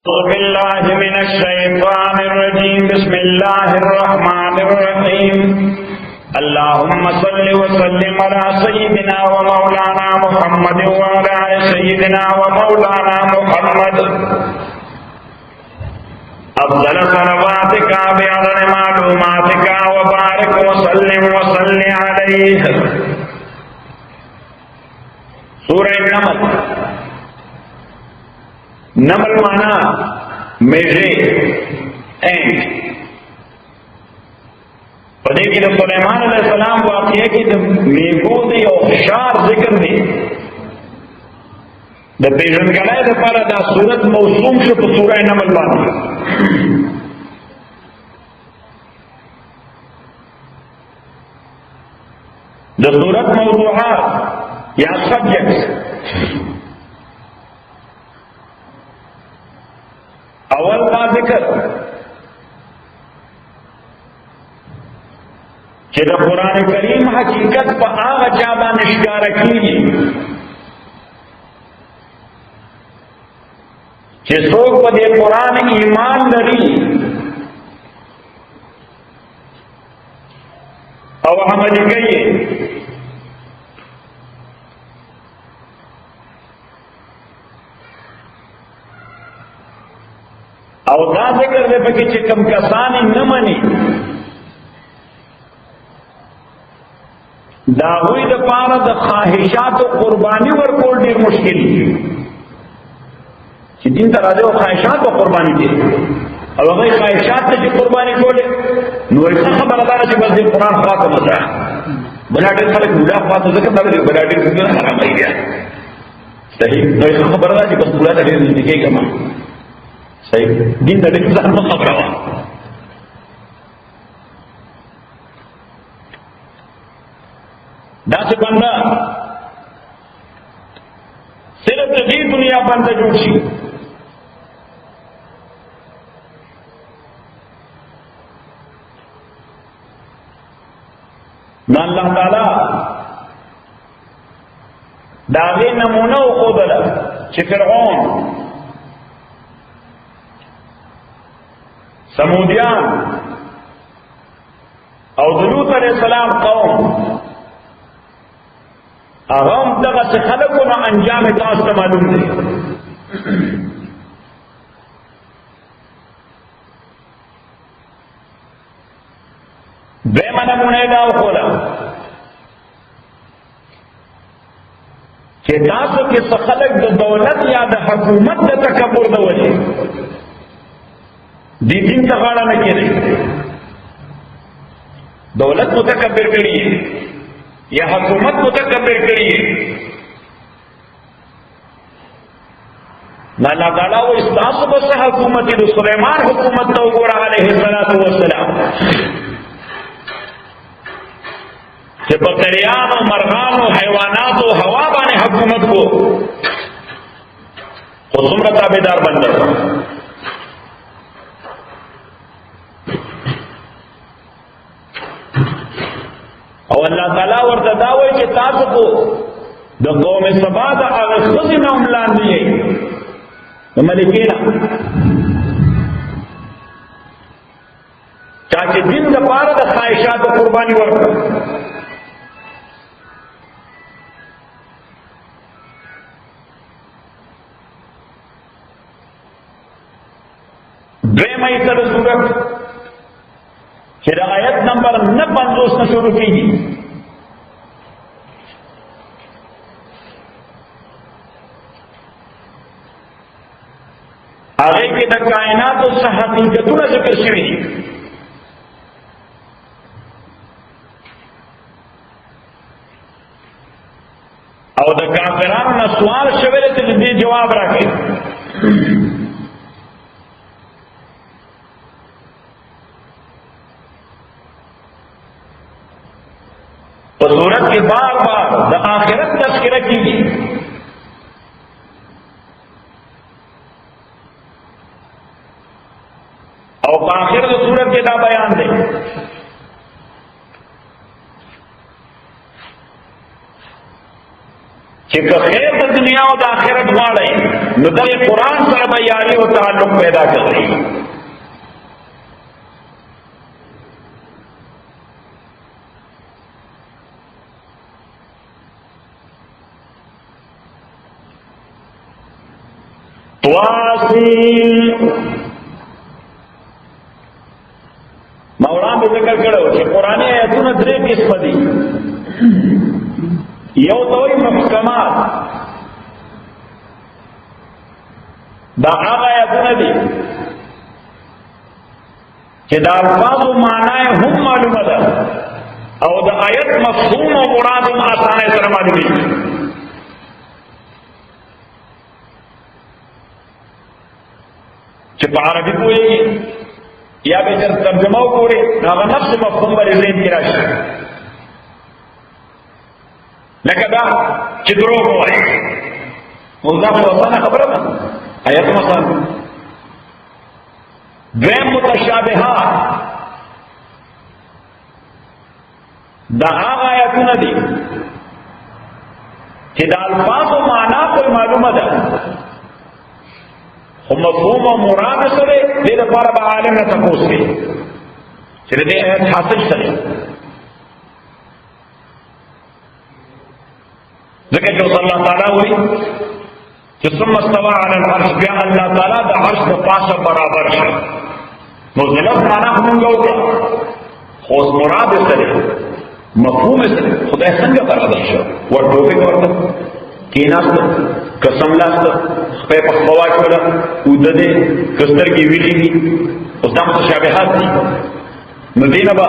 أعوذ بالله من الشيطان الرجيم بسم الله الرحمن الرحيم اللهم صل وسلم على سيدنا ومولانا محمد وعلى آل سيدنا ومولانا محمد أفضل صلواتك بعدد معلوماتك وبارك وسلم وصل عليه سورة النمل نمل مانا میرے اینٹ پدے کی سلیمان علیہ السلام واقعہ کی میگو دی او خشار ذکر دی دا پیژن کلائی دا پارا دا صورت موسوم شو پا سورہ نمل باندی دا صورت موضوعات یا سبجیکٹس اول کا ذکر کہ دا قرآن کریم حقیقت پا آغا چابا نشکارا کیجی کہ سوک پا دے قرآن ایمان لری او عمل کئیے او دا ذکر دے پکی چی کم کسانی نمانی دا ہوئی دا پارا دا خواہشات و قربانی ورکول دیر مشکل چی دین تا راجے و خواہشات و قربانی دیر او اگر خواہشات تا چی قربانی کولے نو ایسا خبر ادارا چی بس دیر قرآن خواہ کا مزا بنا دیر خلق بودا خواہ تو ذکر بنا دیر خلق حرام آئی گیا صحیح نو ایسا خبر ادارا چی بس بودا تا دیر نکے گا ماں صحیح دین دا دیر ځان مخبره وه داسې بنده صرف د دې دنیا باندې جوړ شي نو الله تعالی دا غي نمونه وښودله چې فرعون سمودیان او لوط علیہ السلام قوم اغام دغه څه خلقو نه انجام تاسو ته معلوم دی دیمه نمونه دا وکړه چې تاسو کې څه خلق د دولت یا د حکومت د تکبر د وجه دی دین تا غاڑا نکی رہی دولت متکبر کری ہے یا حکومت متکبر کری ہے نا اللہ تعالیٰ وہ استاس بس حکومتی دو سلیمان حکومت تو گورا علیہ السلام کہ بکریان و مرغان و حیوانات و ہوا بانے حکومت کو خود سمرہ تابدار بندر او اللہ تعالیٰ ورطا داوئی کہ تاسو کو دا قوم سبا دا آغا خزی نام لان دیئے دا ملکینا چاچے دن دا پارا دا خواہشات و قربانی ورطا دویم ایسا دا صورت کہ آیت نمبر 59 نے شروع کی گی آگے کی دا کائنات و حقیقتوں نے ذکر شوی او دا کافرانو نے سوال شویلے تے دی جواب رکھے تو صورت کے بار بار دا آخرت تذکرہ کی گئی اور آخر تو صورت کے دا بیان دے چې که خیر د دنیا او د آخرت غواړئ نو دغه قرآن سره به یاري او تعلق پیدا کړئ. طاسین ما وړاندې ذکر کړو چې قرآني آیتونه درې قسمه دي. یو ته وایي محکمات، دا هغه آیتونه دي چې د الفاظو معنا هم معلومه ده او د آیت مفهوم او مراد هم اسانه سره معلومیږي. چې په عربي پوهېږي یا به ترجمه وګوري هغه نفس مفهوم به ذهن کې راشي. لکه دا چې دروغ وایي اوس دا خو اسانه خبره ده. آیت مثلا دویم متشابهات، دا هغه آیتونه دي چې د الفاظو معنا کوئی معلومه ده خو مفهوم او مراد سره دې لپاره به عالم نه تپوس کوي چې دې آیت حاصل شي. ځکه چې الله تعالی وایي چې ثم استوى على العرش، بیا الله تعالی د عرش په پاسه برابر شي. نو ځلف معنا هم وګورئ خو مراد سره مفهوم سره خدای څنګه برابر شو. ورته ورته کیناست قسم لاست خپل په خوا کې ولا ودده کستر کې ویلي دي اوس دا متشابهات دي. نو دینه با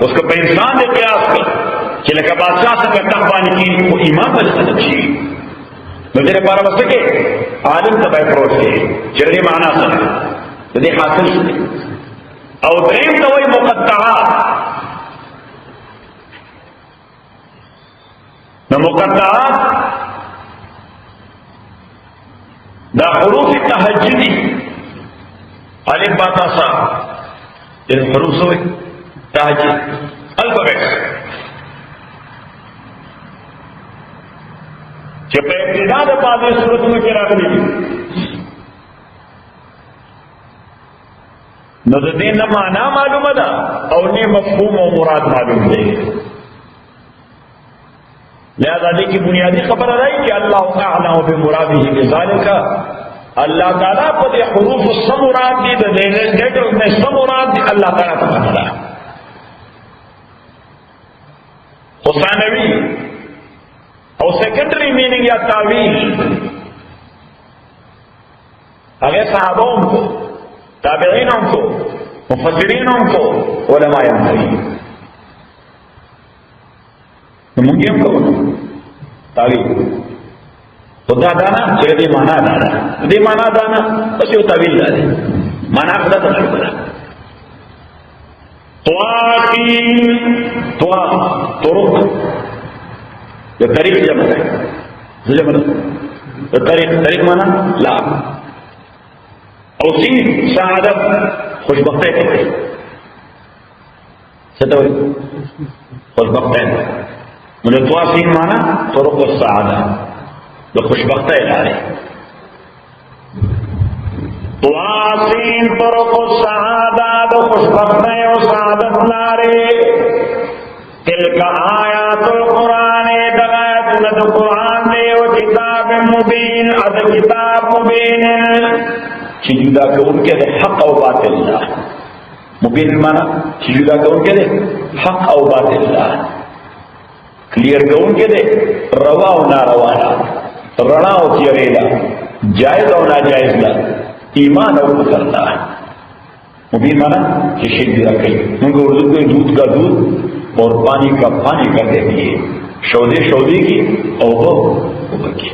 اوس کو په انسان دې قیاس کړ چې لکه بادشاہ څنګه تخبانی کې او ایمان په څه شي. نو دې لپاره وسکه عالم ته به پروت شي چې دې معنا څه دې حاصل شي. او دریم ته وایي مقطعات. نو مقطعات دا حروف تهجدی الف با تا سا دې حروف سوې تهجد الفابet چې په ابتدا د پاتې صورتونو کې راغلي نو د دې نه معنا معلومه ده او نه مفهوم او مراد معلوم دی. لہذا دې کی بنیادی خبر راځي چې الله اعلم بمراده بذلك. الله تعالی په دې حروف السمرات دي د دې لیټر نه سمرات دي الله تعالی ته پته ده. حسانوی او سیکنډری مینینګ یا تعویل هغه صحابه هم کو تابعین هم کو مفسرین هم کو علماء هم کوي. نو موږ هم کوو تعویل خدا دانا چې دې معنا دانا دې معنا دانا پس یو تعویل ده معنا خدا ته څه طرق د طریق جمع ده جمع ده طریق معنا لا او سین سعادت خوشبختی کوي څه ته وایي خوشبختی. نو طاسین معنا طرق السعاده د خوشبختی لارې. طاسین طرق السعاده د خوشبختی او سعادت لارې. تلک آیات القرآن دغه آیاتونه د قرآن دی او کتاب مبین او د کتاب مبین چې جدا کوونکی د حق او باطل نه. مبین معنا چې جدا کوونکی د حق او باطل نه، کلیر کوونکی د روا او ناروا نه، رڼا او تیارې نه، جائز او ناجائز نه، ایمان او کفر نه. مبین معنا چې شی جدا کوي. موږ اردو کې دودھ کا دودھ اور پانی کا پانی کر دیتی ہے، شودے شودے کی اور اوپر کی.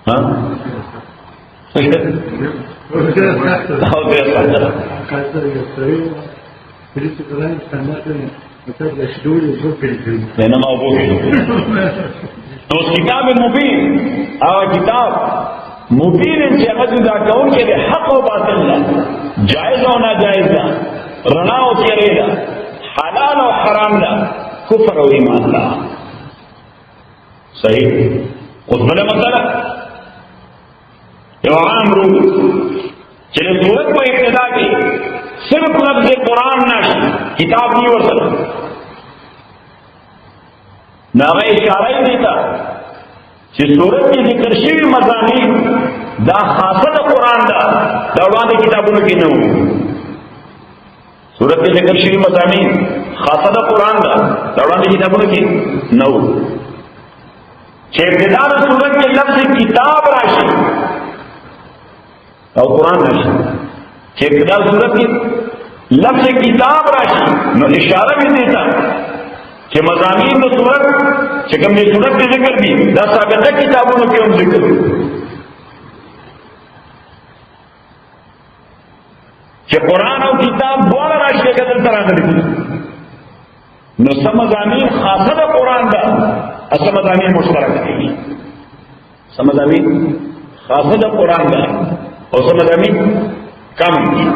ہاں تو کتاب مبین اور کتاب مبین ان سے جدا کون کے حق و باطل نہ، جائز و ناجائز نہ، رڼا او تیارې ده، حلال او حرام ده، کفر او ایمان ده. صحیح. اوس بله مسله یو عام رول چې د صورت په ابتدا کې صرف لفظ قرآن نشي، کتاب نہیں ورسره، نو هغه اشاره یې دیتا چې صورت کې ذکر شوي مضامین دا خاصه د قرآن ده، دا وړاندې کتابونو کې نه وو. صورت کې ذکر شوي مضامین خاصه د قرآن ده، دا وړاندې کتابونو کې نه وو. چې ابتدا د صورت کې لفظ کتاب راشي او قرآن راشي، چې ابتدا صورت کې لفظ کتاب راشي نو اشاره بھی دیتا کہ مضامین د صورت چې کوم د صورت کې ذکر دي دا ثابته کتابونو کې هم ذکر دي، چې قرآن او کتاب دواړه راشي کېدل تر راغلي نو سم مضامین خاصه د قرآن ده، اصل مضامین مشترک دي. سم مضامین خاصه د قرآن ده او سم مضامین کم دي.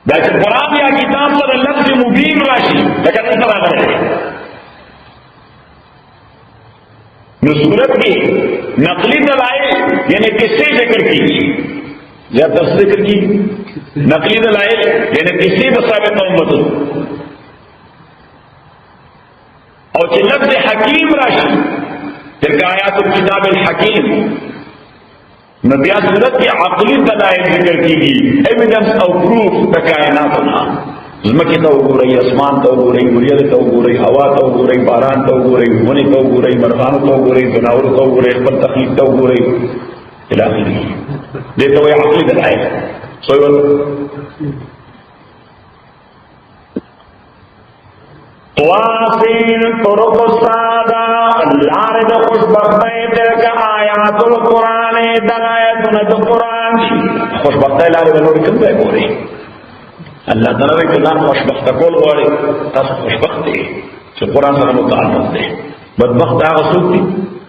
دا چې قرآن یا کتاب سره لفظ مبین راشي لکه څنګه راغلی نو صورت کې نقلی دلائل یعنی کیسے ذکر کیږي، زیادہ ذکر کیږي نقلی دلائل یعنی کیسے د ثابت امت او چې لفظ حکیم راشي تلک آیات الکتاب الحکیم نو بیا صورت کی عقلی دلائل ذکر کیږي، ایویڈنس او پروف د کائناتنا، زمکه ته وګورئ، اسمان ته وګورئ، وریځ ته وګورئ، هوا ته وګورئ، باران ته وګورئ، ونې ته وګورئ، مرغانو ته وګورئ، ځناورو ته وګورئ، خپل تخلیق ته وګورئ الی اخره. دې ته وایي عقلی دلائل. سوال تواسین طرق السادہ لار د خوشبختی تلک آیات القرآن دلائتنا د قرآن خوشبختی لار د نور کم بے گوری اللہ تعالی کے ځان خوشبخت کول غواړي تاسو خوشبخت دي چې قرآن سره متعلق دي، بدبخت هغه څوک دي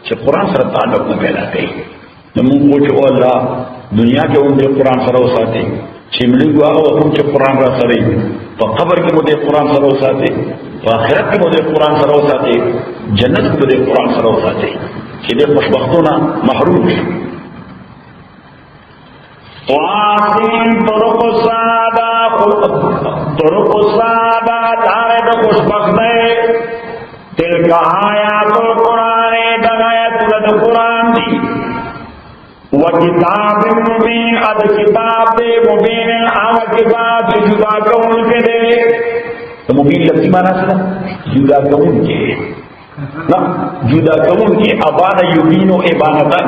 چې قرآن سره تعلق نه پیدا کوي. نو موږ وایو الله دنیا کې هم د قرآن سره وساتي، چې موږ هغه وخت چې قرآن را سره په قبر کې مو د قرآن سره وساتي، په آخرت کې مو د قرآن سره وساتي، جنت کې مو د قرآن سره وساتي چې د خوشبختونه محروم شي. تواسین طرق السادہ دار د خوشبختی تلک آیات القرآن دلائت د قرآن دی و کتاب مبین اد کتاب دے مبین آغا کتاب دے جدا کون کے دے تو مبین لفظی مانا سنا جدا کون کے نا جدا کون کے ابانا یبینو ابانتن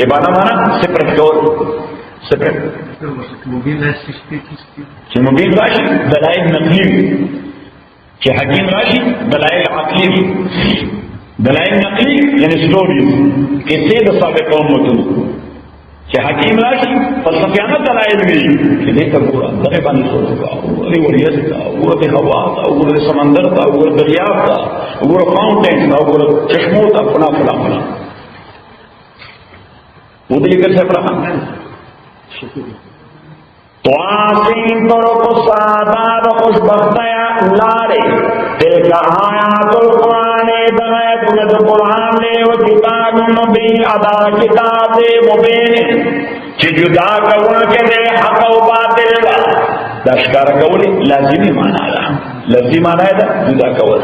ابانا مانا سپرٹ کون سپرٹ چه مبین راشی دلائل نقلی چه حکیم راشی دلائل عقلی دلائل نقلی یعنی سٹوریز کسی دا ثابت امتن چه حکیم راشی فلسفیانه دلائل بھی کہ دیکھا گورا دغه باندې سوچ کا وګوره وریځ کا وګوره هوا کا وګوره سمندر کا وګوره دریاب کا وګوره فاونټین کا وګوره چشمو کا فنا فنا فنا ودې کر څه پرا تواسین طرق السادہ خوشبختیا لارے تلک آیات القرآن دلائتنا د قرآن لے و کتاب مبین ادا کتاب دے مبین چی جدا کون کے دے حق و باطل دا دشکار کولی لازمی مانا دا لازمی مانا دا جدا کول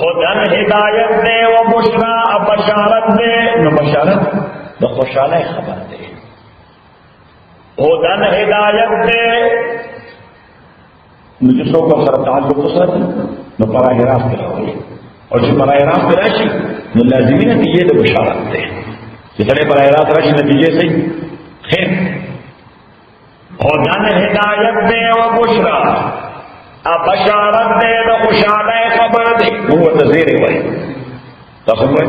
خودن ہدایت دے و بشرا بشارت دے نو بشارت دا خوشحالہ خبر دے خودن ہدایت دے نو جسو کو سر تعلق سر نو براہ راست پہ راوی اور جو براہ راست پہ راشی نو لازمی نتیجے دا بشارت دے جسے براہ راست راشی نتیجے سے خیر خودن ہدایت دے و بشرا بشارت دے دا خوشحالہ خبر دے وہ تذیر ہوئی تاثر ہوئی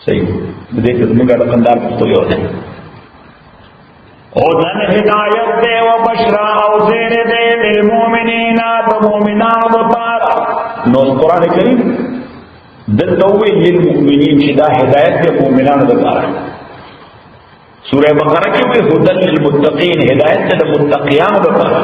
صحیح دیکھتے تو مگا رقمدار پختولی ہوتے ہیں خودن ہدایت دے و بشرا او زیر دے للمومنین بمومنان بطارا نو قرآن کریم دلتوی للمؤمنین شدا ہدایت دے مومنان بطارا سورہ بقرہ کی ہوئی خودن للمتقین ہدایت دے متقیان بطارا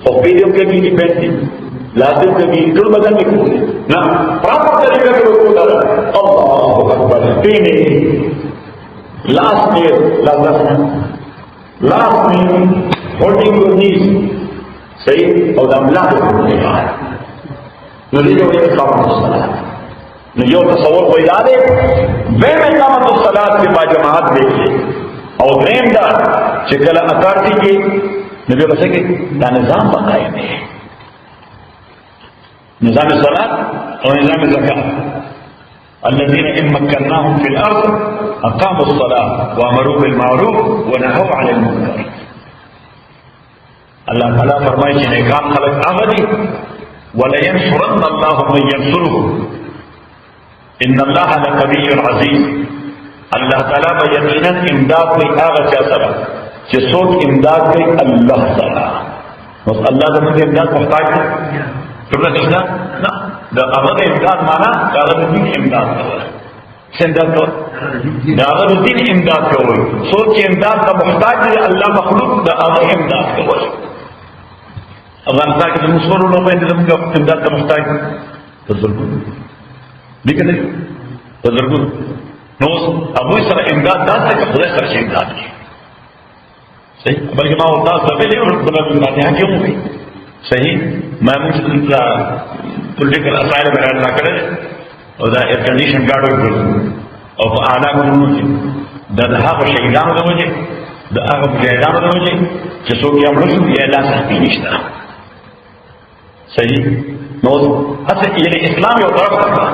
kopi dia pergi di bensin, lazim pergi itu badan itu. Nah, berapa dari kita rokok dalam? Allahu Akbar. Ini Last meal, last meal, holding your knees. Say, or the blood of the God. يريد أن يقام الصلاة. نجوا تصور ويلاده. وين إقامة الصلاة في باجماعات بيجي. أو دريم دا. شكله أكارتي كي. نبي بسه كي. دا نظام بقايم ہے. نظام الصلاة أو نظام الزكاة. الذين إن مكناهم في الأرض أقاموا الصلاة وأمروا بالمعروف ونهوا عن المنكر. الله تعالى فرمائے کہ نیکان خلق آمدی وَلَيَنْصُرَنَّ اللَّهُ مَنْ يَنْصُرُهُ إِنَّ اللَّهَ لَقَوِيٌّ عَزِيزٌ. اللہ تعالیٰ با یقیناً امداد کوئی آغا چا سرا کہ سوک امداد کوئی اللہ سرا. بس اللہ زمان امداد محتاج ہے تمہیں دیکھنا نا دا اغد امداد مانا دا اغد دین امداد کرو سنداد کرو دا اغد دین امداد کرو سوچ امداد کا محتاج ہے اللہ مخلوق دا اغد امداد کرو. افغانستان کے مسلمانوں لوگ امداد کا محتاج ہے بزرگوں دیکھ نہیں بزرگوں نوز ابو سر امداد داد تک خدا سر سے امداد کی صحیح بلکہ ماں ہوتا سبھی نہیں بنا امداد یہاں کیوں ہوئی صحیح میں مجھے پولیٹیکل اسائل میں نہ کرے اور دا ایئر کنڈیشن گارڈ ہوئی اور اعلیٰ کو مجھے دا دہا کو شہیدان ہوتا مجھے دا آگا مجھیدان ہوتا مجھے جسو کہ ہم رسول یہ اللہ صحبی نشتا صحیح نوز اصل یعنی اسلام یو طرف کرتا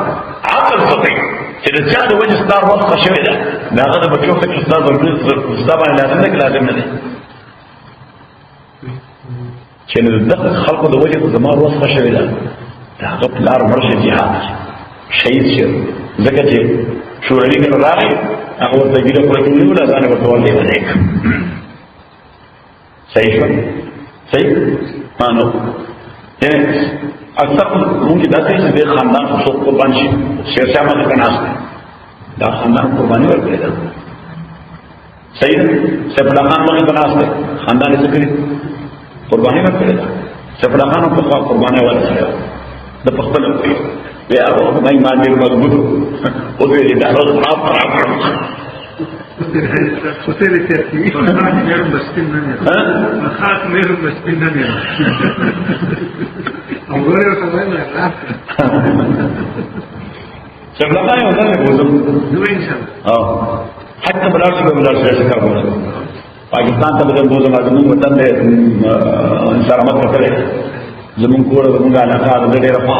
عقل سطحی کہ رجال دو وجه ستار وقت خشوی دا دا غدا بچوں سے ستار بانی لازم دک لازم ندی چې نو دغه خلقو د وجه زمار وسخه شوې ده دا هغه پلار مرشه جهاد شهید شو ځکه چې شوروي کې راغی هغه ورته ګیره پرې کړو لا ځان ورته ولې ونه صحیح شو صحیح مانو اکثر مونږ داسې چې د خاندان څخه قربان شي شیر شاه مده کناس دا خاندان قرباني ورکړي ده صحیح سیف الله خان مده کناس ده خاندان یې څه قربانی میں کرے گا سفر خانوں کو قربانے والا ہے نہ پختل کوئی یا نہیں مان دے مضبوط وہ بھی ادارہ صاف خراب کرو hotel ترکی میرو مسکین نہ خاص میرو مسکین نہ اور یہ تو ہے نا سفر خانوں ہوتا ہے وہ جو انشاءاللہ حتی بلار سے کر رہا ہے پاکستان ته بدل بوزم زمون وطن دې سلامت کړی زمون کور زمون علاقه د ډېر په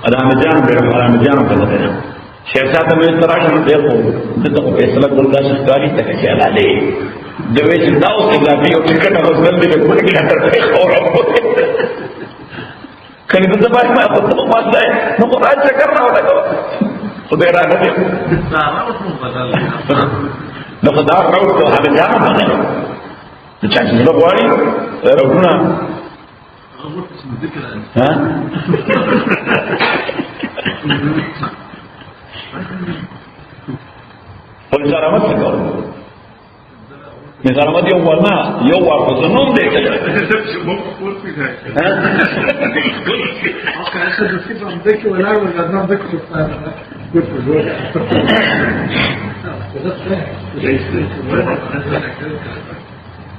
ادم جان ډېر په ادم جان په لته شیخ صاحب مې تراشه دې په دغه فیصله ګوردا شکاري ته کې علاله د وې چې دا اوس اضافي او ټیکټ اوس بل دې په کې هټر ته اور کله د باندې ما په څه ما ده نو قرآن څنګه راوړل خدای راغلی دا اوس مو بدل نو خدا راوړ ته هغه ځان باندې د چا چې نو غواړي راوړنا ها ول زرامت څه کوي نظامات یو ورنا یو ورته زنون دی ها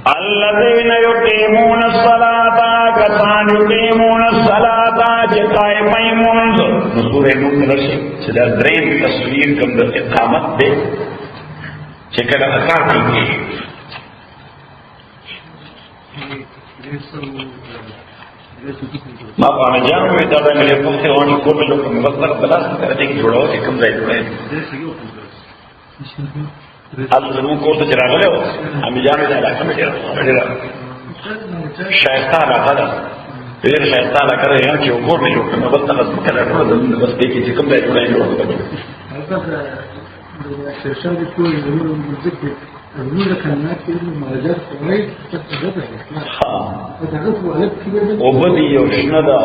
الذين يقيمون الصلاة كسان يقيمون الصلاة قائمون سورة نور رشي سدا درين تصویر کم در اقامت دے چکل اثار کی ما پانا جان ہوئے دادا میرے پوچھتے ہونے کو میں لوگ مطلب بلاس کرتے کہ جوڑا ہو کہ کم رہے جوڑے حال زمون کور ته راغله او امي جان دې علاقه مې ډېر شایسته علاقه ده ډېر شایسته علاقه ده چې وګور نه جوړ کړم بس تاسو کله ټول د بس دې چې کوم ځای جوړای جوړ کړم شرشان دې ټول د نور ذکر نور کلمات کې مراجعه کوي چې څه ده ها دا هغه ولې کېږي او بدی یو شنه ده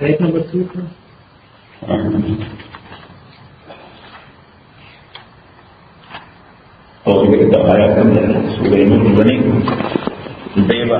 آیت نمبر 2 اور یہ آیات کم ہے سورہ نور بنی دیوا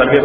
30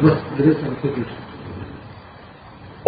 10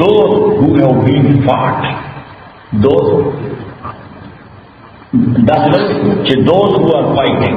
those who have been fought those those who are fighting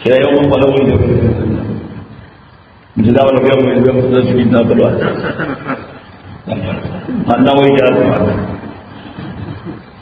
saya umum pada wujud jeda wala biar wujud kita berdoa mana wujud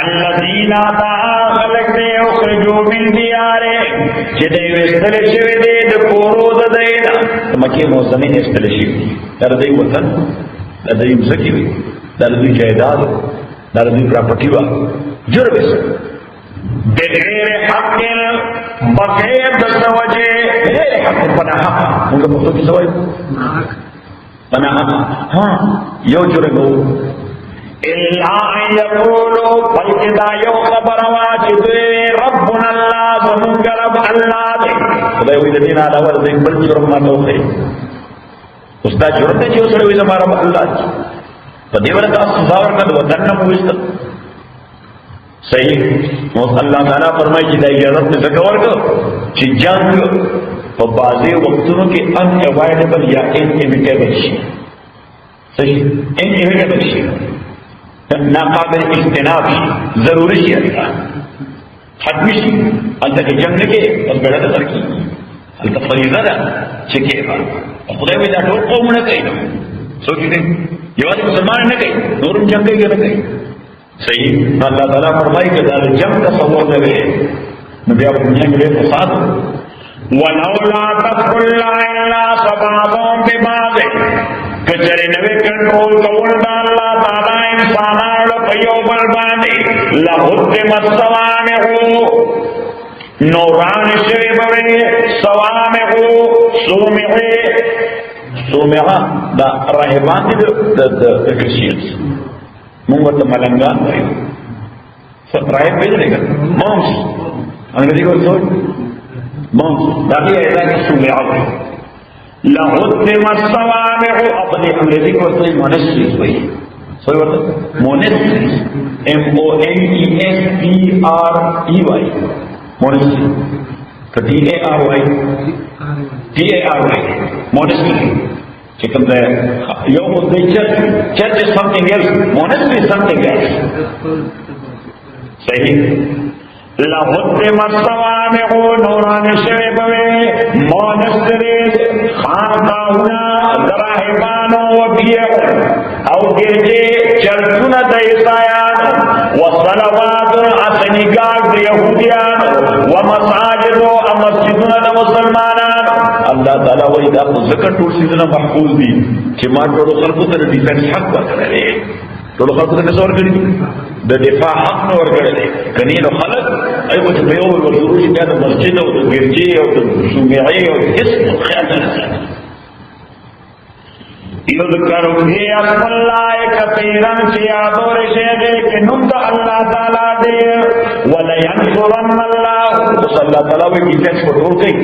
الذين خلقوا يخرجوا من ديارهم جدي وستلشوا دي دكورو دينا مكي موزمين يستلشوا دردي وطن دردي مزكي دردي جائداد دردي پراپرٹیوا جربس بغیر حق بغیر دسوجه بغیر حق پناہ ان کا مطلب کی سوائے پناہ ہاں یو جرگو إلا أن يقولوا فالكدا يوم برواجه ربنا الله ومنقرب الله خدا يوم الذين على ورد بل جرم ما توقي استاد جرم جو سر وي زمارا الله فديور کا سزاور کا ودن موست صحیح وہ اللہ تعالی فرمائے کہ اجازت سے زکور کو کہ جنگ تو بعضی وقتوں کے ان اوائڈبل یا انیویٹیبل شی صحیح انیویٹیبل شی ناقابل اجتناب ضروری ہے حتمی شی انتا کہ جنگ کے اور بیڑا دفر کی انتا فریضہ دا چکے با خدای میں دا ٹول قوم نہ کئی سوچی دیں یہ بات مسلمان نہ کئی نورم جنگ کے نہ کئی صحیح اللہ تعالیٰ فرمائی کہ دار جنگ کا صور لگے نبی آپ دنیا کے لئے فساد وَلَوْلَا تَفْرُ اللَّهِ إِلَّا صَبَابًا بِبَعْضٍ کچرے نوے کنٹرول قول دا اللہ تعالیٰ انسانان لپیو بل باندی لہدمت صوامعو نوران شوی بوی سوامعو سومعا دا راہبان دی دا کرسچینز مونگ ورطا ملنگان بھائی راہب بھیج رہے گا مونگس انگریزی کو سوچ مونگس داقی ایسا کہ سومعا بھائی لَهُدِّمَ الصَّوَامِعُ اپنے انگریزی کو سوچ مونسٹریز بھائی سوچ ورطا مونسٹریز MONESTREY مونسٹری TARY monastery chicken there you the church is something else, monastery is something else. Sahih لَهُدِّمَ الصَّوَامِعُ Nooran شوی بوی monasteries خانقاہونا راہبانو و بیعو او گرجے چرچونا دا عیسایان و صلوات اسنگاگ دا یہودیان و مساجد و مسجدونا دا مسلمانان. اللہ تعالیٰ وی دا ذکر ٹول سیدنا محفوظ دی چی ما ٹولو خلقو تا ڈیفنس حق ورکڑے ټولو خلقو ته څه ورکړي د دفاع حق نه ورکړی دی کني نو خلک ایو چې په یو ور ورځو چې بیا د مسجد او د ګرجې او د سومعي او هیڅ خیال نه ساتي یذکروا فی اسم الله کثیرا فی یادور شیخ کہ نم د الله تعالی دے ولا ينصرن الله صلی الله تعالی وی کیسه ورور کوي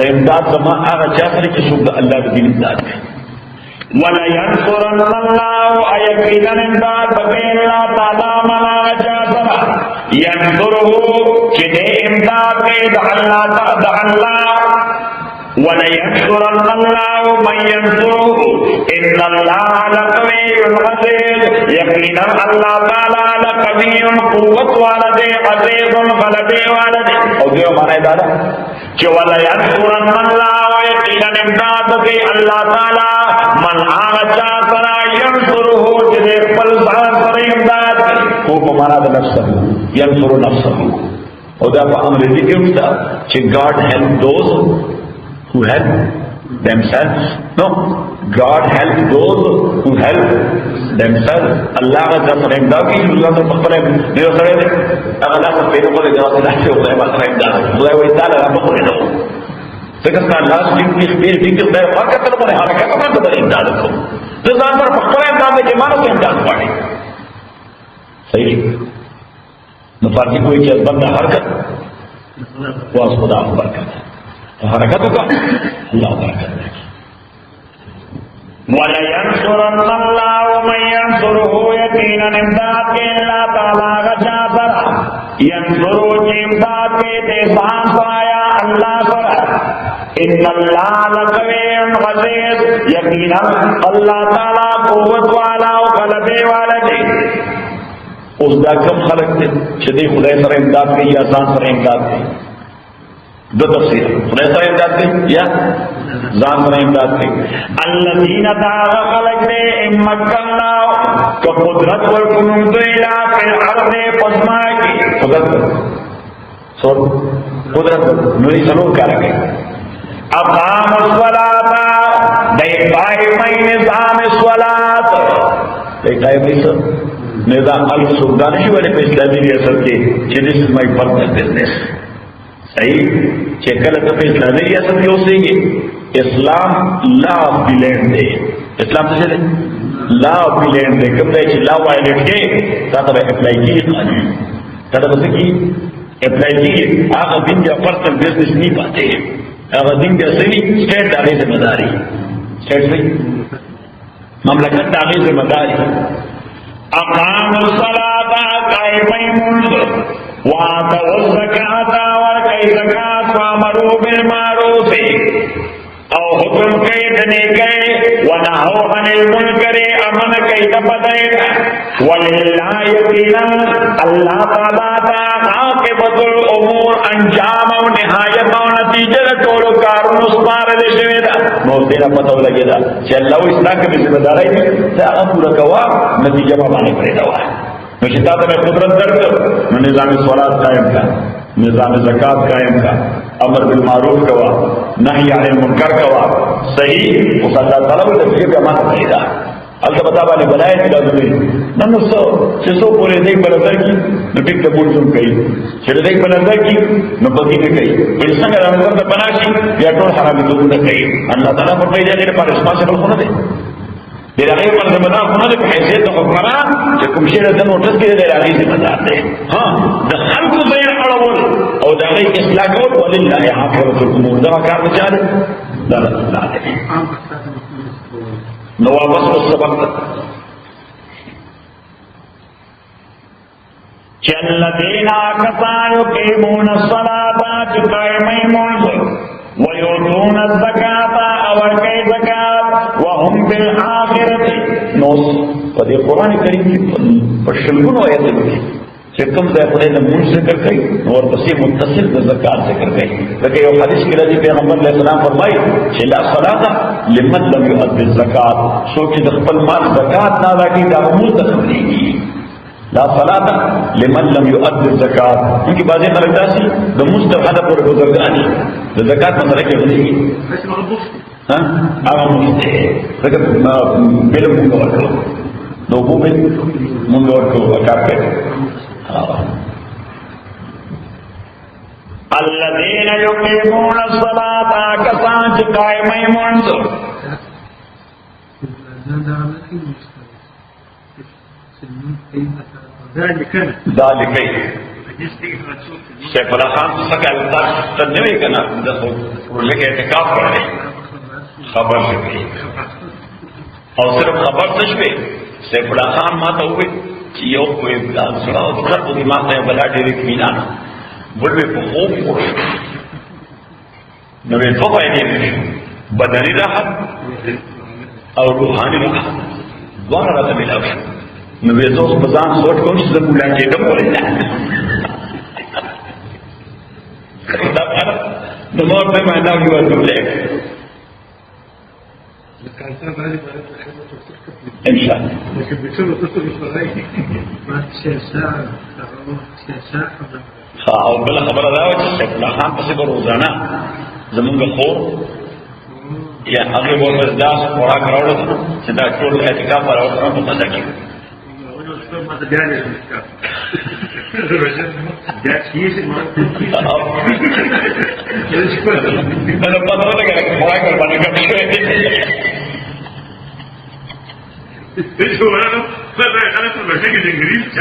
امداد زما هغه چا سره چې څوک د الله د دین امداد کوي ولا ينصرن الله ايقينا امداد بکې الله تعالی منا جاتنا ينصره چې امداد کوي د الله تعالی ولا ينصرن الله من ينصره ان الله لقوي عزيز يقينا الله تعالى لقوي قوت والد عزيز غلب والد او دیو معنی دا چې ولا ينصرن الله يقينا امداد کوي الله تعالی من آغا سرا ينصره چې خپل ځان سره امداد کو په معنا د نفسه ينصر نفسه او دا په انګریزي کې وشته چې God help those who help themselves. No, God help those who help themselves. Allah کا جب امداد کی اللہ سے بخبر ہے میرے سرے نے اگر اللہ سے پیرو کو لے جاؤ اللہ سے خدا بخبر امداد خدا وہی تعالی رب کو لے جاؤ فکر اللہ سے جن کی فکر دیر فرق کرتے ہیں حرکت کرنا تو امداد کو تو ځان پر بخبر امداد میں جمانو سے امداد پاڑے صحیح نو فرقی کوئی چیز بندہ حرکت وہ اس خدا کو برکت ہے حرکتوں کا اللہ برکت ہے وَلَيَنْصُرَنَّ اللَّهُ مَنْ يَنْصُرُهُ يَقِينًا امداد کے اللہ تعالیٰ کا چاہتا يَنْصُرُهُ کی امداد کے دیسان پایا اللہ پر ان اللہ لقوی عزیز یقینا اللہ تعالیٰ قوت والا و غلبے والا دے اس دا کم خلق دے چھتے خدای سر امداد کے یا ځان سر امداد کے دو تفسیر خدای سره امداد کوي یا ځان سره امداد کوي الذين دعوا خلق دې مکنا کو قدرت ورکوم دوی لا په ارض پسما کی قدرت نوري سلو کار کوي اقام الصلاه دای پای مې نظام الصلاه دای مې نظام السودان شو ولې په اسلامي ریاست کې چې this is my personal business صحیح چکل تو اسلامی ریاست کی ہوسے گی اسلام لا آف دی لینڈ دے اسلام سے چلے لا آف دی لینڈ دے کب دے لا وائلیٹ کے تاتا بے اپلائی کی قانون تاتا بس کی اپلائی کی آغا دن جا پرسنل بزنس نہیں پاتے آغا دن جا صحیح سٹیٹ داغی سے مداری سٹیٹ صحیح مملکت داغی سے مداری اقام الصلاة قائمین منذ وآتوا الزکاة ورکئی زکاة وامروا بالمعروف او حکم کئی دنیکئی ونہو عن المنکر امن کئی دبدئی وللہ یقینا اللہ تعالیٰ تا عاقبت الامور انجام و نہایت و نتیجہ ٹولو کارون اسمار دشویدہ نو دینا پتہ لگے دا چہ اللہ و اسلام کے بھی ذمہ دارائی دی تا پورا کوا نتیجہ مانے پڑے دوا نشتا تو میں قدرت درد نو نظام صلات قائم کا نظام زکات قائم کا امر بالمعروف کوا نہی عن المنکر کوا صحیح اس اللہ تعالیٰ کو تفسیر کا معنی پڑے گا البته باندې بلای چې راځي نن نو چې څو پورې دې په نظر کې نو ټیک ته مونږ کوي چې دې په نظر کې نو پدې نه کوي په څنګه راځي ته بناشي بیا ټول حرامي دوه نه کوي الله تعالی په دې دې پر اسماء نه ده دې هغه پر زمدا خو نه په حیثیت د حکمران چې کوم شی د نوټس کې دې راځي ذمہ دار دی ها د خلکو ځای اړول او د هغه اصلاح کول ولله عاقبۃ الامور دا کار نه چاره دا نه نو واپس په سبب الذين كفروا يقيمون الصلاة ويؤتون ويؤتون الزكاة ويؤتون الزكاة وهم بالآخرة نوس په قرآن کریم کې په شلګونو آیاتونو کې چې کوم ځای په دې موږ ذکر کوي او ورپسې متصل د زکات ذکر کوي لکه یو حدیث کې راځي پیغمبر علیه السلام فرمایي چې لا صلاة لمن لم يؤدي الزکات څوک چې د خپل مال زکات نه ادا کوي دا موږ ته خبرېږي لا صلاة لمن لم يؤدي الزکات انکه بعضی خلک داسي د مستحد پر بزرګانی د زکات مسله کې ونی ها هغه مشته څنګه بل موږ ورکو نو موږ ورکو اکاپه الذين يقيمون الصلاة كسان قائمين منذ ذلك شیخ اللہ خان تو سکا تنوی کنا لکه اعتکاف کرنے خبر شکری اور صرف خبر تشوی شیخ اللہ خان ماتا ہوئے چې یو کوئی سړی او خلق دې ما ته بلا ډېر اطمینان بلوي په خوب خوش نو په فائدې نشي بدني راحت او روحاني راحت دواړه راته ملاو شي نو به تاسو په ځان سوچ کوئ چې زه مولا کېدم ولې نو نور په معنا کې ورته ان شاء الله لكن بيصيروا تصل الفرائض بعد ساعة او بل خبر دا و چې شیخ الله خان پسې به روزانه زمونږ خور یا هغه ورته داس خوراک راوړل چې دا ټول اعتکاف راوړل په مزه کې ما تجاري الاعتكاف ده شيء ما انا پتہ لگا کہ خوراک باندې کوم شي شو انا فانا خلص المشاكل الانجليزي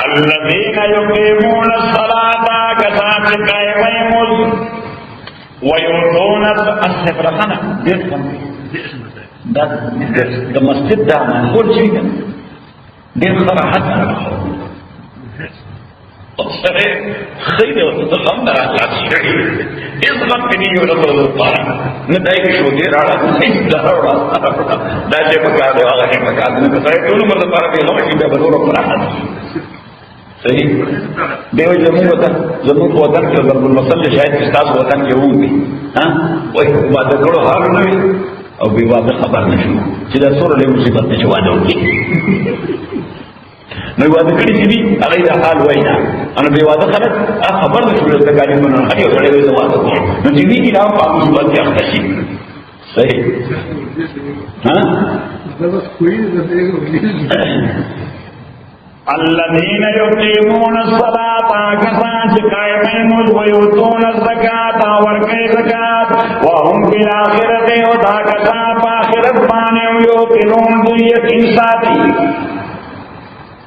الذين يقيمون الصلاة كسان قائمين ويؤتون الزكاة د مسجد دا منقول شي ډېر صراحت سره خیر او تخم راځي اسلام کې یو ډول لپاره نه دای کې شو دې راړه دا چې په کار دی هغه په کار نه کوي ټول مرده لپاره به هغه شي به ضرور راحت صحیح دیو زموږ وطن کې ضرب المثل شاید استاد وطن کې ووني ها وای واده کړو حال نه او بی واده خبر نشو چې دا سور له مصیبت نشو واده وکړي نو واده کړی چې هغه د حال وینا ان بی واده خلک خبر نشو د کاري منو هغه سره د واده کوي نو چې وی نه په مصیبت کې اخته شي صحیح ها ده بس كويس ده الذين يقيمون الصلاة كسان قائمين ويؤتون الزكاة وركي زكاة وهم بالآخرة ودا كسان آخرت بانے يوقنون دویت انساتی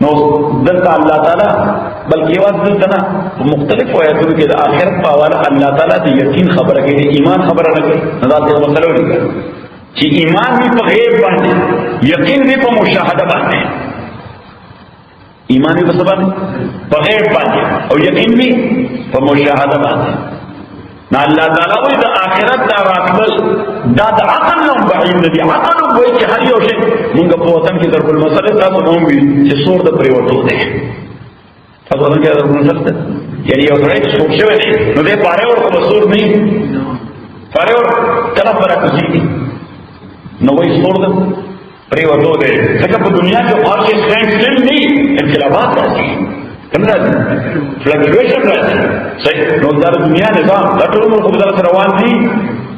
نو دلتا اللہ تعالی بلکہ واضح دلتا مختلف آیاتوں کے آخرت پاوالا اللہ تعالی دی یقین خبر ہے ایمان خبر لگے نظر کے مسئلہ لگے کہ ایمان بھی پا غیب بانے یقین بھی پا مشاہدہ بانے ایمان بھی بسبب بغیر بانے اور یقین بھی مشاہدہ بانے نا اللہ تعالیٰ وی دا آخرت دا راتبل دا عقل نم بعید ندی عقل نم وی چی حری ہوشے منگا پوتن کی ضرب المسئلہ تا تو نوم بھی چی سور دا پریوٹو دے تا تو کیا ضرب المسئلہ تا یعنی یہ سرے سور شوئے نہیں نو دے پارے اور کو سور نہیں پارے اور طرف برا کسی نہیں نو وی سور دا پریوٹو دے لیکن پا دنیا جو خواہ کے سٹینڈ سٹل نہیں انقلابات رہتی فلکچویشن رہتی صحیح نو دار دنیا نظام دا ټول ملک بدل سره روان دي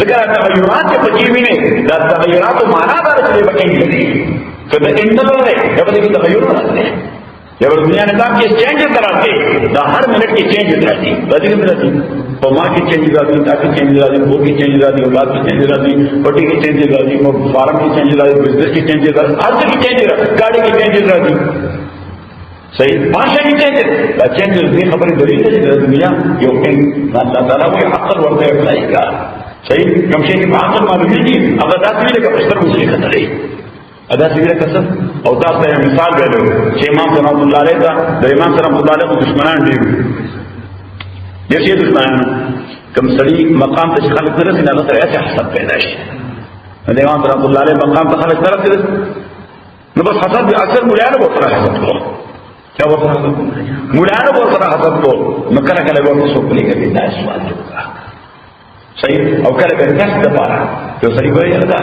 ذکر تغیرات په پچیوي نه دا تغیرات معنا دار چې به انټری کله انټر نه دا به تغیر راځي یو دنیا نظام کې چینج راځي دا هر منټ کې چینج راځي راځي په ما کې چینج راځي دا کې چینج راځي وو کې چینج راځي اولاد کې چینج راځي پټي کې چینج راځي او فارم کې چینج راځي بزنس کې چینج راځي هر څه کې چینج راځي گاڑی کې چینج راځي صحیح بادشاہ کی چینج دا چینج دې خبرې دلیل دی د دنیا یو ټینګ الله تعالی وایي عقل ورته اپلای کا صحیح کوم شي په عقل معلوم دي هغه تاسو لکه پښتر وشي کتلې ادا سویره کسب او تاسو ته مثال ویلو چې امام رحمت الله علیه دا د امام رحمت الله علیه دشمنان دي دغه دشمنان کوم سړي مقام ته خلک درته نه سره اچ حساب پیدا شي د امام رحمت الله علیه مقام ته خلک درته نو بس حساب به اکثر مولانه وتره حساب کوي کیا وتره مولانه وتره حساب کوي نو کله کله ورته څوک لګي دا سوال جوړه صحیح او کله کله تاسو د پاره یو سړي وایي دا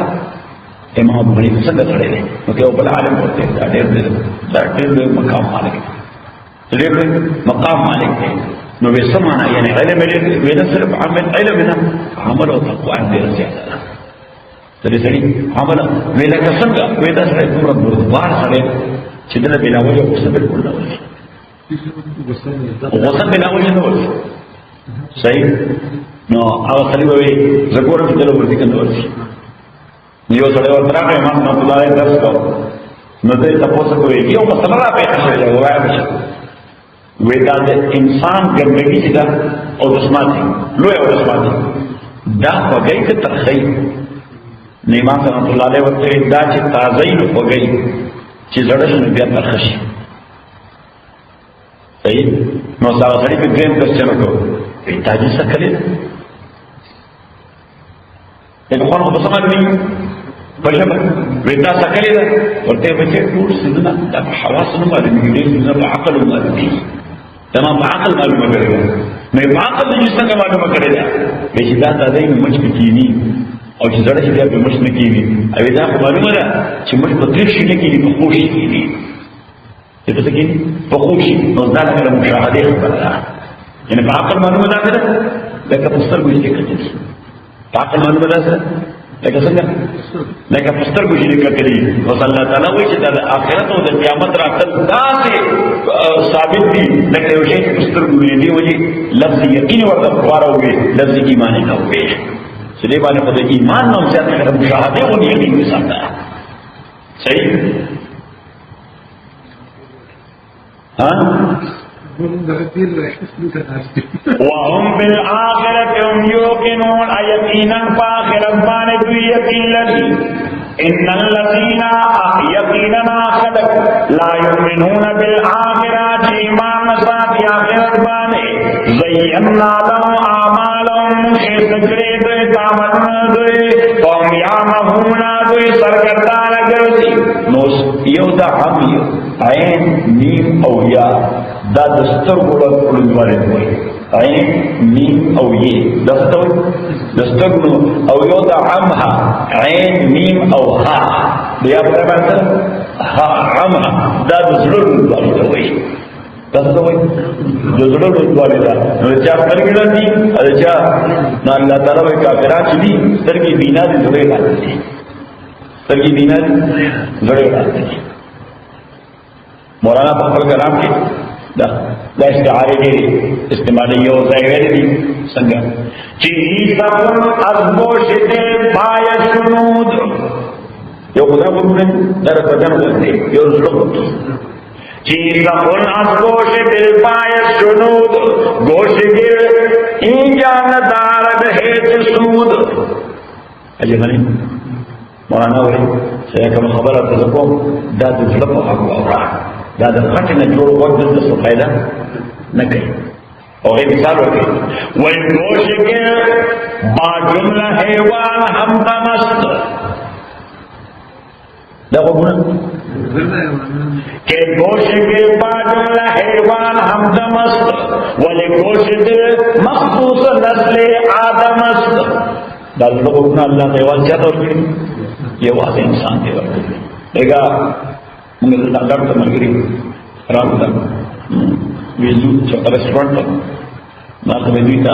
امام بڑی څنګه سره دی نو یو بل عالم ورته دا ډېر مقام مالک ډېر مقام مالک دی نو به سمانا یعنی علم ویل صرف علم نه عمل او تقوا دې زیاته ده سړي عمل ویل څنګه ویل سره دومره بردبار سره چې دنه بنا وجه څه بالکل نه وایي غوسه بنا وجه نه وایي صحیح نو هغه سړي وایي زګور چې دلته ورته کنه وایي یو سره ورته امام رحمت الله علیه درس کو نو دې تاسو کوی یو مسله را پیدا شوه وایي وې دا د انسان ګندګي چې دا او د سماعتي لوی او د سماعتي دا وګړي ته ترخی امام رحمت الله علیه ورته دا چې تازه وګړي چې زړه شنو بیا ترخشي صحیح نو دا سړي په ګریم کوشن کو تاجي څه کړی دغه خو په سمه دی پښه ودا سکلی ده ورته په چې ټول سيزونه د حواس نه معلومي دي سيزونه په عقل معلومي تمام په عقل معلومه کړی نه په عقل د څنګه معلومه کړی دا چې دا د دې مچ کېنی او چې زړه چې بیا مچ نه کېنی او دا معلومه ده چې مچ په تریخ شي نه کېنی په خوش کېنی څه څه کېنی په خوش نو دا له مشاهده خبره ده یعنی په عقل معلومه ده لکه په سترګو کې کېږي په عقل معلومه ده لکه څنګه لکه پستر کو شي کتلی او الله تعالی وایي چې د آخرت او د قیامت راتل داسې ثابت دي لکه یو شی پستر کو دی وایي لفظ یقین ورته وراوي لفظ ایمان نه وي چې دې باندې په ایمان نوم ځکه د مشاهده او یقین وساته صحیح ها وهم بالآخرة هم يوقنون يقينا فآخرة بان يقين لدي إن الذين يقينا خلق لا يؤمنون بالآخرة إيمان نسات آخرة بان زينا لهم أعمالهم خيس كريد تامن دوي فهم يعمهون دوي سرکردان گرزي نوس يودا هم عين نيم او يا دا دستر گوڑا کلنوارے ہوئی عین نیم او یہ دستر او یو دا عمها عین نیم او ها دیا پتہ بانتا ها عمها دا دزرر کلنوارے ہوئی دستر ہوئی دزرر کلنوارے دا چا فرگڑا دی چا نا اللہ تعالیٰ وی کافران چلی سرگی بینا دی زڑے لاتے دی سرگی بینا دی زڑے لاتے دی مولانا بخبر کرام کی دا استعاره دي استعمال یو ځای دی څنګه چې سفر ازبوش دې پای شنود یو خدای وګورئ در بدن ولته یو زړه چې سفر ازبوش دې پای شنود گوشګر این جان دار ده هیڅ سود اجه باندې مولانا وایي چې کوم خبره تاسو کوم دا د زړه په حق وره دا د خټ نه جوړ وخت د څه فائدہ نه کوي او یې مثال ورکړي وای گوش کې با جمله حیوان هم تمست دا وګورئ کې گوش کې با جمله حیوان هم تمست ولې گوش دې مخصوص نسل آدم است دا وګورئ الله حیوان ځا ورکړي یو انسان دی ورکړي دغه موږ د ډاکټر ته مرګري راوړل ویلو چې رستورانت ما تبدي تا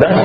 10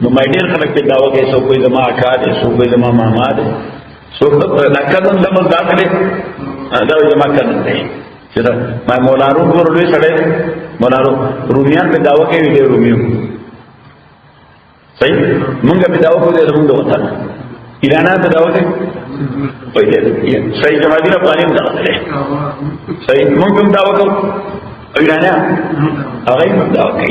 no my dear collected dawa ke so koi zama akad so koi zama mamad so nakadan da man dakale dawa jama kan nahi sida my molaro ko rule sade molaro rumiyan pe dawa ke video rumiyo sahi munga pe dawa ko de munga wata irana pe dawa ke pahile sahi jamadina pani da sahi munga dawa ko irana agai dawa ke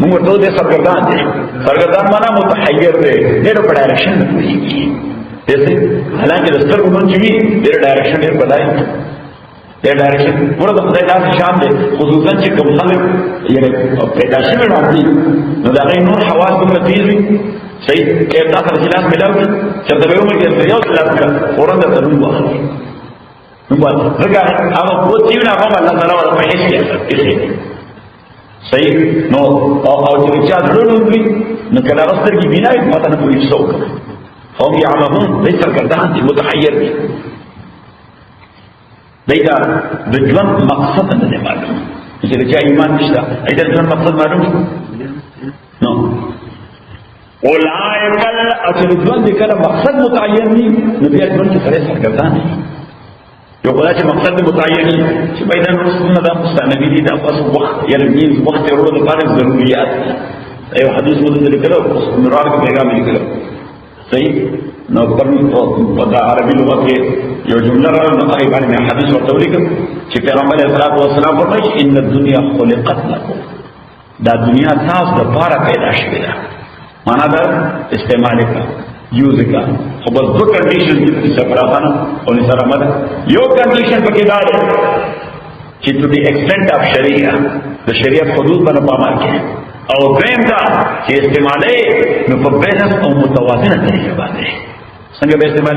موږ ورته دې سرګردان دي. سرګردان معنا متحیر دی، ډېر په direction نه پوهېږي. جیسے حالانکه د سترګو مونږ چې وي ډېر ډایرکشن ډېر بدای ډېر ډایرکشن پوره د خدای داسې شان دی، خصوصا چې کوم خلک یعنې پیدا شوي باندې نو د هغې نور حواس دومره تېز وي. صحیح که تا سره چې لاس میلاو کړي چېرته به یې ومړي درته یو ځل لاس کړه فورا درته نوم واخلي. نوم واخلي ځکه هغه قوت چې وي نو هغه هم الله تعالی ورته په هېڅ کې ایښی دی. صحیح نو او چې د چا زړه ړوند وي نو که د هغه سترګې بینا وي ما ته نه پوهېږي څه وکړم. هم يعلمون دی سرګردان دي، متحیر دي. دی دا د ژوند مقصد نه دی معلوم چې د چا ایمان نشته ای د ژوند مقصد معلوم نو اولئک چې د ژوند کله مقصد متعین وي نو بیا ژوند کې سړی سرګردان دی. یو خدای چې مقصد متعین وي چې پیدا رسولونه دا مستانبي دي دا بس وخت یعنې وخت تېرولو لپاره ضروريات دي. یو حدیث مو دلته لیکلی نورار کې پیغام یې لیکلی صحیح نو په عربي لغت کې یو جمله راغله نو هغې باندې مې حدیث ورته ولیکم چې پیغمبر علیه الصلاة والسلام فرمایي چې ان الدنیا خلقت لکم، دا دنیا تاسو دپاره پیدا شوې ده. معنا دا استعمال یې کړه یوز یې کړه خو بس دوه کنډیشن دي چې صفراخانه او نثار ده. یو کنډیشن پکې دا دی چې ټو دی ایکسټنټ آف شریعه د شریعت حدود باندې پامال کړي او دویم دا چې استعمالي نو په بیلنس او متوازنه طریقه باندې څنګه به استعمال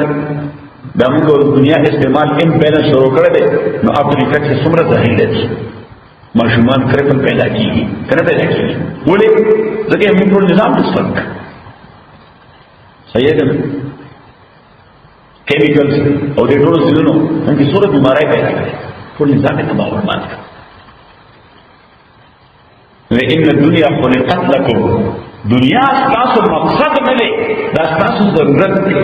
دا موږ دنیا استعمال ان بیلنس شروع کړی دی نو افتر افیکټ څومره ظاهر دي. ماشومان کرپل پیدا کیږي کنه پیدا کیږي ولې ځکه موږ ټول نظام ډسټرب صحیح ده کیمیکلز او د ټولو ځینو هم څوره بیماری پیدا کوي ټول نظام ته باور باندې وإن الدنيا خلقت لكم دنیا ستاسو مقصد نه دی دا ستاسو ضرورت دی.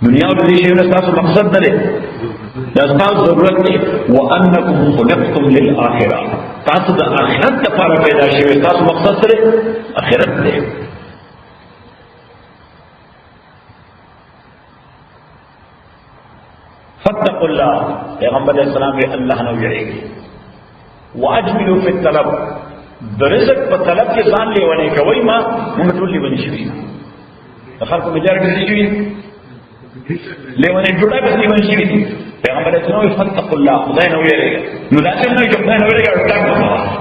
دنیا او دې شی نه ستاسو مقصد نه دی دا ستاسو ضرورت دی. وانکم خلقتم للآخرة تاسو د آخرت لپاره پیدا شوي تاسو مقصد سره آخرت دی. فاتقوا الله پیغمبر علیہ السلام وی الله نه ویریږي. واجملوا في الطلب د رزق په طلب کې ځان لیونی کوي ما موږ ټول لیونی شوي خلکو مجارګ دي شوي لیونی جوړه به لیونی شوي پیغمبر اسلام فتقوا الله خدای نه ویریږي نو دا څنګه چې خدای نه ویریږي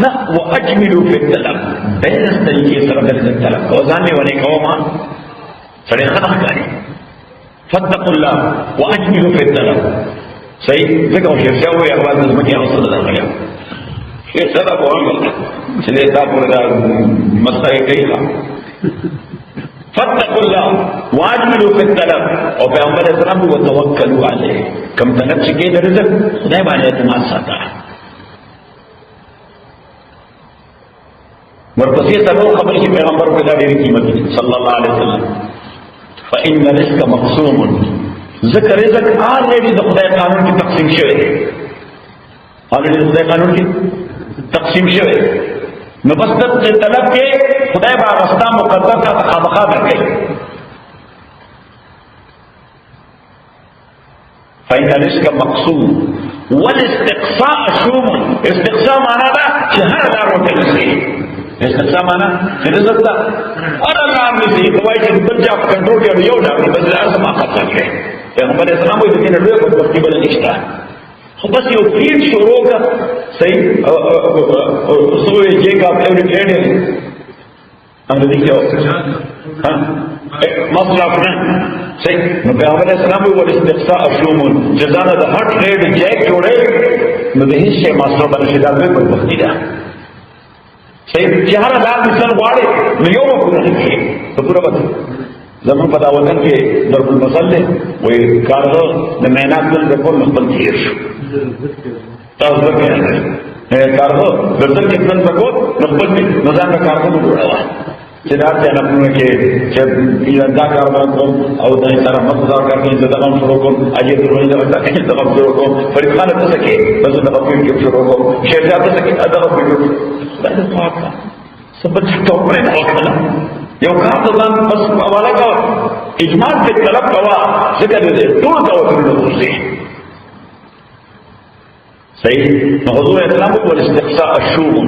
نه واجملوا في الطلب بیلنس طریقې سره د رزق طلب کو ځان لیونی کوي ما سړی خلک کوي فتقوا الله واجملوا في الطلب صحیح ځکه چې شاوې اخبار د مکه رسول الله علیه یہ سدا بول چلے تا پورا مسئلہ کئی تھا فتقوا الله واجملوا في الطلب او پیغمبر اسلام کو توکلوا علیہ کم طلب چکے در رزق خدای باندې اعتماد ساته ورپسې تاسو خبر چې پیغمبر په ډېر قیمت صلی الله علیه وسلم فإن الرزق مقسوم ذکر رزق آلریډي د خدای قانون کې تقسیم شوی دی آلریډي د خدای قانون کې تقسیم شوی نو بس د طلب کې خدای به غستا مقدر کا خامخا ورکړي. فإن الرزق مقسوم والاستقصاء شوم استقصاء معنا دا چې هر لار ورته نشي استقصاء معنا رزق دا هر لار نشي کوي چې بل ځا کنټرول کوي یو دا بس لار ما خطر کړي پیغمبر اسلام وایي چې نه لوی په وخت کې بل نشته خو بس یو فیلډ شروع کا صحیح سوې چې کا په یو ټریډ انګریزي کې مصرف نه صحیح نو پیغمبر اسلام وایي والاستقصاء شوم جزاء د هر ټریډ جیک جوړي نو د هیڅ شی مصرف باندې دا په وخت کې ده صحیح چې هر لار مثال غواړي نو یو پورا نه کیږي ته پورا وته زمون په دا وطن کې ضرب المثل وي کارغه د مینات دل د کول خپل تیر شو تاسو وکړئ کارغه دلته کې څنګه په کول خپل نظام د کارغه جوړاوه چې دا ته نه پوهه کې چې دا کارونه کوم او دای سره مخدار کوي چې دا کوم شروع کوم اجي دروي دا څنګه دا کوم شروع کوم فرید خان ته کې بس دا کوم کې شروع کوم شهزاد ته کې دا کوم دا څه پاتہ سبت ټوپ نه وکړه یو کار ته ځان بس حواله کا اجماع په طلب کوا څنګه دې ټول دا وکړو صحیح نو حضور اسلام کو الاستقصاء الشؤون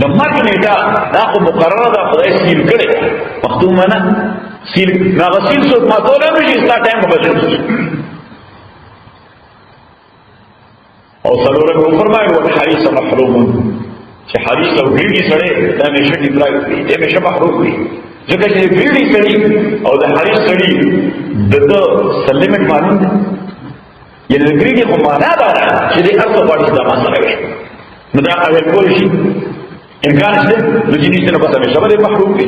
د مرګ نیټه دا خو مقرره ده خدای سیل کړي مختوم نه سیل هغه سیل څوک ماتول نه شي ستا ټایم بدل شي او څلورم یې فرمایي او حریص محروم چې حریص او ګیډي سره دا نشه دی برای دې نشه محروم دي ځکه چې ګیډي سړي او د حریص سړي دغه سلیمټ معلوم دي یعنی د ګیډي خو معنا ده چې دې ارته باندې دا مسله وي نو دا اول کول شي امکان شته د جنې سره په سمه شبره محروم دي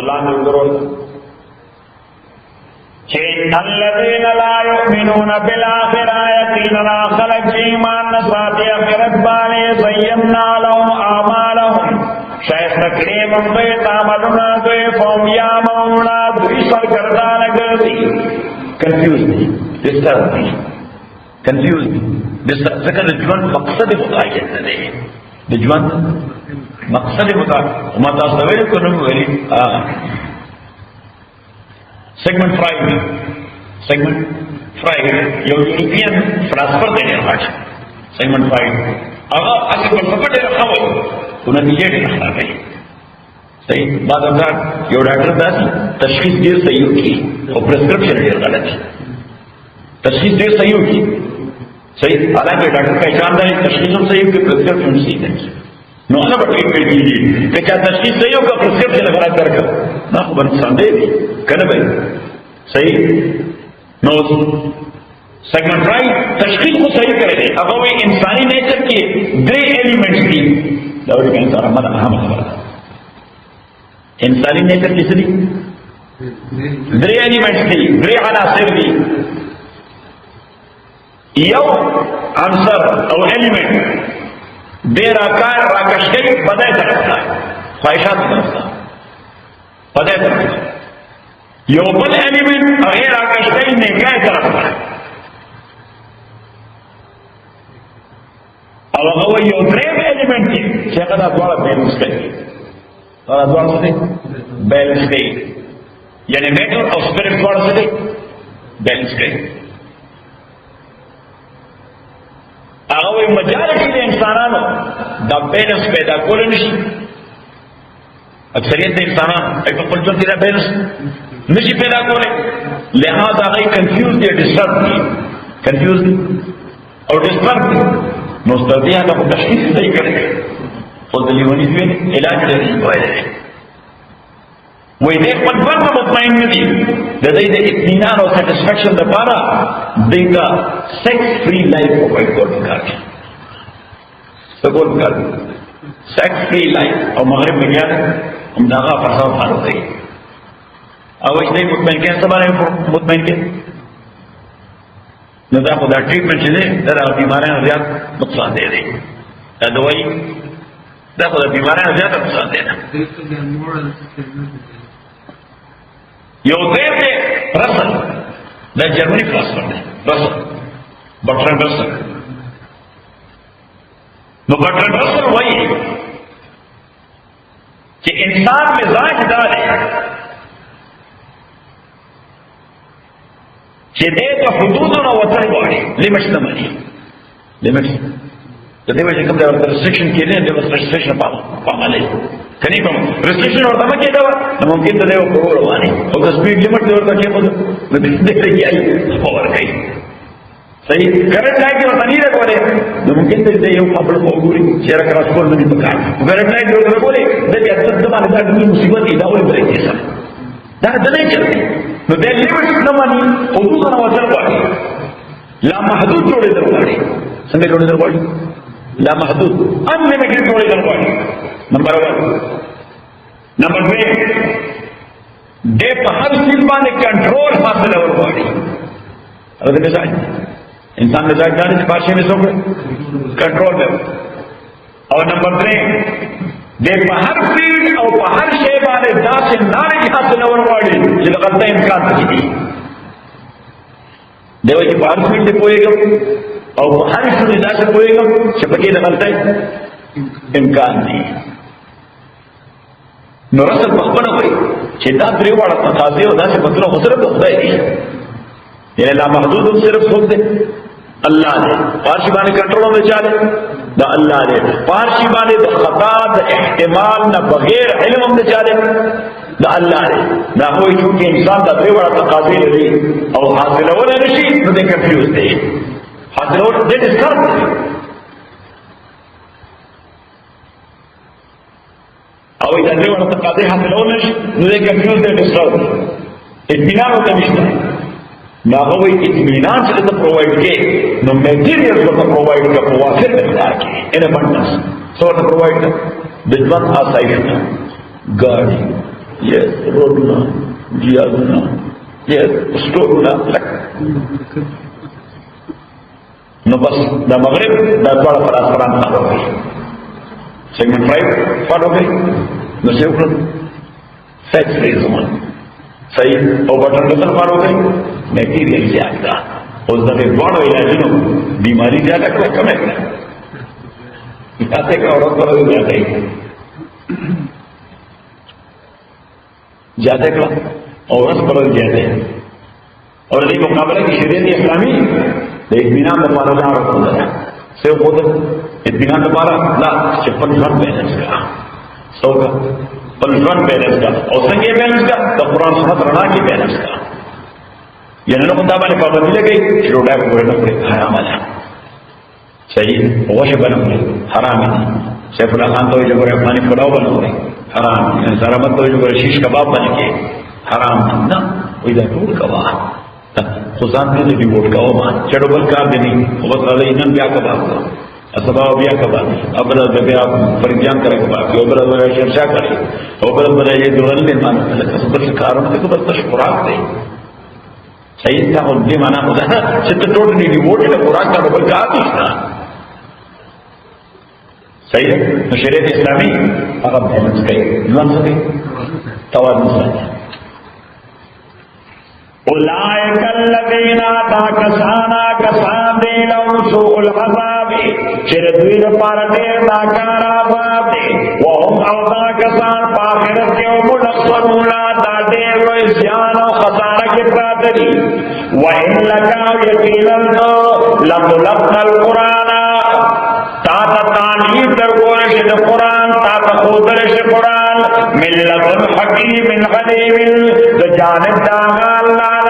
الله نے ضرور ان الذين لا يؤمنون بالآخرة يقينا خلق ایمان نسات آخرت بانے زینا لهم اعمالهم شیخ تکریم دوی تعملنا دوی فهم یامونا دوی سرگردان گردی کنفیوز دی ڈسٹرب دی کنفیوز دی ذکر جوان مقصد خدایت نه دی جوان مقصد ما تاسو ویل کو نو ویلي سیگمنٹ فرائیڈ یو یورپین فلاسفر دی راځي سیگمنٹ فرائیڈ هغه اصل په پټه راځي او نتیجه یې راځي صحیح بعد ازار یو ډاکټر داسې تشخیص ډیر صحیح وکړي او پرسکرپشن ډیر غلط تشخیص ډیر صحیح وکړي صحیح حالانکه ډاکټر کا اجازه دی تشخیص هم صحیح وکړي پرسکرپشن صحیح دی نو انا بټریټمنټ کیږي که چا تشخیص صحیح او پرسکرپشن غلط درکړ نه خو باندې ساندې دي کنه به صحیح نو سیگمنٹ فرائیڈ تشخیص کو صحیح کرے دے اب وہ انسانی نیچر کے درے ایلیمنٹس تھی دور کا انسان احمد احمد انسانی نیچر کس دی درے ایلیمنٹس تھی درے عناصر دی یو عنصر او ایلیمنٹ بے راکار راکشگئی بدائے طرفتا ہے خواہشات طرفتا بدائے طرفتا یو بل ایلیمنٹ غیر راکشگئی نگاہ طرفتا ہے او هغه یو دریم ایلیمنٹ دی چې هغه د دواړو بیلنس کوي دا دواړو څه دي بیلنس کوي یعنی میټر او سپیرټ دواړو څه دي بیلنس کوي هغه وی مجالټي د انسانانو دا بیلنس پیدا کول نشي اکثریت د انسانانو په خپل ژوند کې دا بیلنس نشي پیدا کولای لہذا هغه کنفیوز دي ډسټرب دي کنفیوز دي او ډسټرب دي نو ستړیا ته تشخیص صحیح کړي خو د لیونی ځین علاج لري وای دې خپل ځان مطمئن دي د دې د اطمینان او سټیسفیکشن لپاره دغه سیکس فری لایف او کول کوي څه کول کوي سیکس فری لایف او مغرب میں هم داغه فساد حل کوي او دې مطمئن کې څه باندې مطمئن کې نو دا خو دا ټریټمنټ چې دی دا بیماریانو زیات نقصان دی دا دوايي دا خو دا بیماریانو زیات نقصان دی یو دیر دی رسل دا جرمنی فلاسفر دی رسل برټرنډ رسل نو برټرنډ رسل وایي چې انسان مزاج دا دی چې دې ته حدودونه وتل غواړي لیمټ نه مني لیمټ د دې وجه کوم دا ریستریکشن کېږي د ریستریکشن په عملي کني کوم ریستریکشن ورته ما کېدا نو ممکن ته یو کور رواني او د سپیډ لیمټ ورته کې په دې کې آی پاور کوي صحیح کرنٹ لایټ ورته نه راغله نو ممکن ته یو خپل وګوري چې راکړه کول نه پکار کرنٹ لایټ ورته راغله د دې اصل د باندې دا مصیبت دی دا ولې بلې کیسه دا د نه چلے نو د لیمټ نه مانی حدود نه وصل غواړي لا محدود جوړېدل غواړي څنګه جوړېدل غواړي لا محدود ان لیمټ جوړېدل غواړي نمبر 1 نمبر 2 د په هر څه باندې کنټرول حاصل غواړي او د مزاج انسان مزاج دانه چې پاشه میں څوک کنټرول دی او نمبر 3 د په هر فیلډ او په هر شی باندې داسې نالج حاصل ورغواړي چې د غلطۍ امکان پکې دي دیو چې په هر فیلډ کې پوهېږم او په هر څه داسې پوهېږم چې پکې د غلطۍ امکان دی نو رسل پخپنه وي چې دا درې واړه تقاضې او داسې مطلب خو صرف د خدای دی یعنی لا محدود هم صرف څوک دی الله دی پارشي باندې کنټرول هم چاله دا الله دی پارشي باندې د خطا د احتمال نه بغیر علم هم چاله دا الله دی دا کوئی چې انسان دا درې واړه تقاضې لري او حاصلول نشي نو د کنفیوز دی حاصلول د دې سره او اذا درې واړه تقاضې حاصلول نشي نو د کنفیوز دی ډسټرب اطمینان ورته نشته ناغوی اطمینان سے تو پرووائڈ کے نو میٹیریل کو پرووائڈ کا وافر مقدار کی ان ابنڈنس سو تو پرووائڈ کا بجوان آسائش نہ گاڑی یہ روڈ نہ جیاد نہ یہ اسٹور نہ نو بس دا مغرب دا دوڑا فراس فران پار ہو گئی سیگمنٹ 5 پار ہو گئی نو سیوکرن فیکس ریزمان صحیح او بٹن نظر پار ہو گئی میٹیریل زیاد کا اس دفعے بڑھ علاجوں بیماری زیادہ کر کم ہے جاتے کا عورت پر زیادہ ہی زیادہ کا عورت پر زیادہ اور یہ مقابلہ کی شریعت اسلامی اطمینان دپارا جہاں رکھ ہوتا ہے سے خود اطمینان دپارا لا چپن رن بیلنس کا سو کا پلرن بیلنس کا اور سنگے بیلنس کا تو قرآن سنت رنا کی بیلنس کا یعنی نو خدا باندې پابندي لګي چې روډا کوی نه کوي حرام ده صحیح وشه بنوي حرام دي سیف الله خان ته یې ګوره پانی پلاو بنوي حرام دي سره مت ته یې ګوره شیش کباب باندې حرام نه وې دا ټول کوا خو ځان دې دی وډ کوا ما چړو بل کار دي نه او بس راځي نن بیا کباب اسبا بیا کباب ابل بیا فرجان کرے کباب او بل شرشا کرے او بل یې دورل نه مان بس کارونه ته بس شکرات دی صحیح تھا اور یہ مانا ہوتا ہے چت ٹوٹلی ڈیووٹ ہے قرآن کا ڈبل کا آتا صحیح ہے تو شریعت اسلامی اگر بیلنس کرے نظام سکے توازن سکے اولئک الذین کسانا کسان دی لهم سوء العذاب چر دوی لپاره ډېر ناکار عذاب دی وهم او کسان په آخرت کې هم مخسرون دا ډېر لوی زیان او خساره کې پراته دي وإن لك یقینا لتلقى القرآن تا تعلیم درکول شي د قرآن تا خودل شي قرآن من لدن حکیم علیم د جانب د الله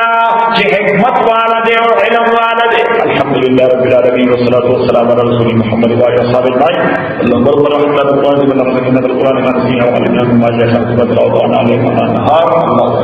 چې حکمت والا دی او علم والا دی الحمدلله رب العالمین والصلاه والسلام علی رسول محمد و علی اصحاب اجمعین اللهم بارك لنا في القرآن ونفعنا بالقرآن ما نسينا وعلمنا مما جاء في بدر وضعنا عليه النهار الله